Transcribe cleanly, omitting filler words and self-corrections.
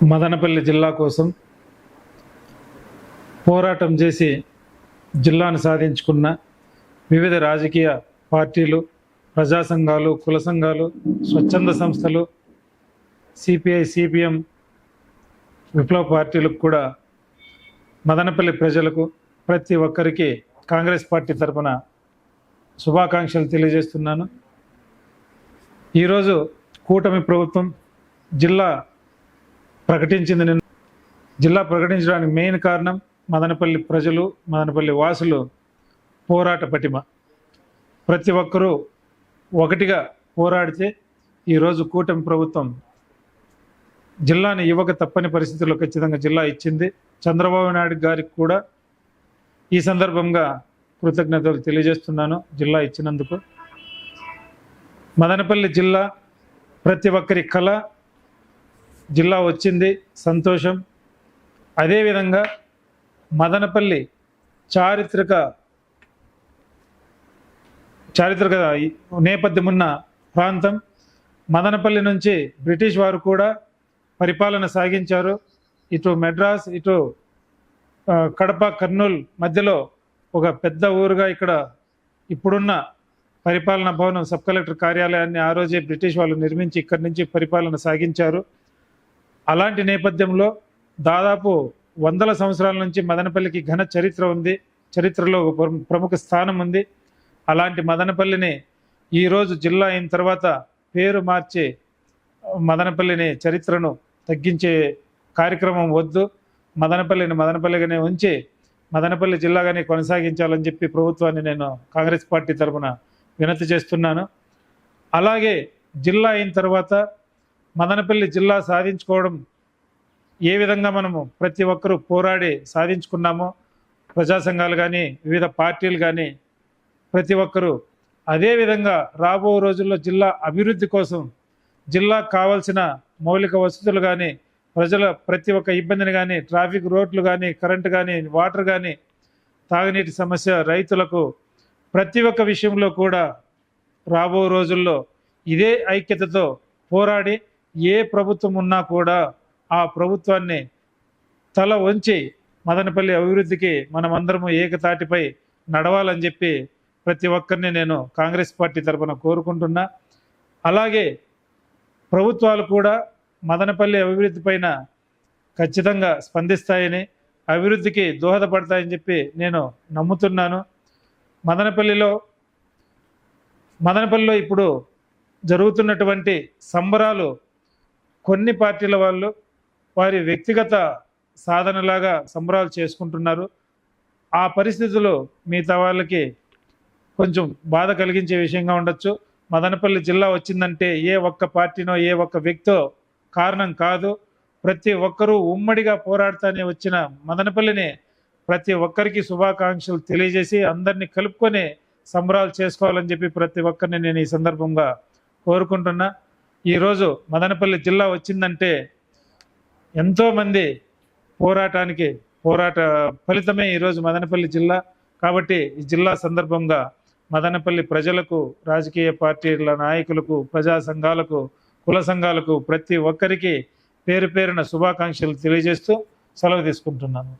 మదనపల్లి జిల్లా కోసం పోరాటం చేసి జిల్లాను సాధించుకున్న వివిధ రాజకీయ పార్టీలు, ప్రజా సంఘాలు, కుల సంఘాలు, స్వచ్ఛంద సంస్థలు, సిపిఐ, సిపిఎం, విప్లవ పార్టీలకు కూడా మదనపల్లి ప్రజలకు ప్రతి ఒక్కరికి కాంగ్రెస్ పార్టీ తరఫున శుభాకాంక్షలు తెలియజేస్తున్నాను. ఈరోజు కూటమి ప్రభుత్వం జిల్లా ప్రకటించింది. జిల్లా ప్రకటించడానికి మెయిన్ కారణం మదనపల్లి ప్రజలు, మదనపల్లి వాసులు పోరాట పటిమ. ప్రతి ఒక్కరూ ఒకటిగా పోరాడితే ఈరోజు కూటమి ప్రభుత్వం జిల్లాని ఇవ్వక తప్పని పరిస్థితుల్లో ఖచ్చితంగా జిల్లా ఇచ్చింది. చంద్రబాబు నాయుడు గారికి కూడా ఈ సందర్భంగా కృతజ్ఞతలు తెలియజేస్తున్నాను జిల్లా ఇచ్చినందుకు. మదనపల్లి జిల్లా ప్రతి ఒక్కరి కళ. జిల్లా వచ్చింది, సంతోషం. అదేవిధంగా మదనపల్లి చారిత్రక నేపథ్యం ఉన్న ప్రాంతం. మదనపల్లి నుంచి బ్రిటిష్ వారు కూడా పరిపాలన సాగించారు. ఇటు మెడ్రాస్, ఇటు కడప, కర్నూలు మధ్యలో ఒక పెద్ద ఊరుగా ఇక్కడ ఇప్పుడున్న పరిపాలనా భవనం, సబ్ కలెక్టర్ కార్యాలయాన్ని ఆ రోజే బ్రిటిష్ వాళ్ళు నిర్మించి ఇక్కడి నుంచి పరిపాలన సాగించారు. అలాంటి నేపథ్యంలో దాదాపు 100 సంవత్సరాల నుంచి మదనపల్లికి ఘన చరిత్ర ఉంది. చరిత్రలో ఒక ప్రముఖ స్థానం ఉంది. అలాంటి మదనపల్లిని ఈరోజు జిల్లా అయిన తర్వాత పేరు మార్చి మదనపల్లిని చరిత్రను తగ్గించే కార్యక్రమం వద్దు. మదనపల్లిని మదనపల్లిగానే ఉంచి మదనపల్లి జిల్లాగానే కొనసాగించాలని చెప్పి ప్రభుత్వాన్ని నేను కాంగ్రెస్ పార్టీ తరఫున వినతి చేస్తున్నాను. అలాగే జిల్లా అయిన తర్వాత మదనపల్లి జిల్లా సాధించుకోవడం ఏ విధంగా మనము ప్రతి ఒక్కరూ పోరాడి సాధించుకున్నామో, ప్రజా సంఘాలు కానీ, వివిధ పార్టీలు కానీ ప్రతి ఒక్కరూ అదేవిధంగా రాబో రోజుల్లో జిల్లా అభివృద్ధి కోసం జిల్లాకు కావాల్సిన మౌలిక వసతులు కానీ, ప్రజల ప్రతి ఒక్క ఇబ్బందిని కానీ, ట్రాఫిక్ రోడ్లు కానీ, కరెంటు కానీ, వాటర్ కానీ, తాగునీటి సమస్య, రైతులకు ప్రతి ఒక్క విషయంలో కూడా రాబో రోజుల్లో ఇదే ఐక్యతతో పోరాడి ఏ ప్రభుత్వం ఉన్నా కూడా ఆ ప్రభుత్వాన్ని తల వంచి మదనపల్లి అభివృద్ధికి మనమందరము ఏకతాటిపై నడవాలని చెప్పి ప్రతి ఒక్కరిని నేను కాంగ్రెస్ పార్టీ తరఫున కోరుకుంటున్నా. అలాగే ప్రభుత్వాలు కూడా మదనపల్లి అభివృద్ధి పైన ఖచ్చితంగా స్పందిస్తాయని, అభివృద్ధికి దోహదపడతాయని చెప్పి నేను నమ్ముతున్నాను. మదనపల్లిలో ఇప్పుడు జరుగుతున్నటువంటి సంబరాలు కొన్ని పార్టీల వాళ్ళు వారి వ్యక్తిగత సాధనలాగా సంబరాలు చేసుకుంటున్నారు. ఆ పరిస్థితులు మిగతా వాళ్ళకి కొంచెం బాధ కలిగించే విషయంగా ఉండొచ్చు. మదనపల్లి జిల్లా వచ్చిందంటే ఏ ఒక్క పార్టీనో ఏ ఒక్క వ్యక్తో కారణం కాదు. ప్రతి ఒక్కరూ ఉమ్మడిగా పోరాడుతూనే వచ్చిన మదనపల్లిని ప్రతి ఒక్కరికి శుభాకాంక్షలు తెలియజేసి అందరినీ కలుపుకొని సంబరాలు చేసుకోవాలని చెప్పి ప్రతి ఒక్కరిని నేను ఈ సందర్భంగా కోరుకుంటున్నా. ఈరోజు మదనపల్లి జిల్లా వచ్చిందంటే ఎంతోమంది పోరాట ఫలితమే ఈరోజు మదనపల్లి జిల్లా. కాబట్టి ఈ జిల్లా సందర్భంగా మదనపల్లి ప్రజలకు, రాజకీయ పార్టీల నాయకులకు, ప్రజా సంఘాలకు, కుల సంఘాలకు ప్రతి ఒక్కరికి పేరు పేరున శుభాకాంక్షలు తెలియజేస్తూ సెలవు తీసుకుంటున్నాను.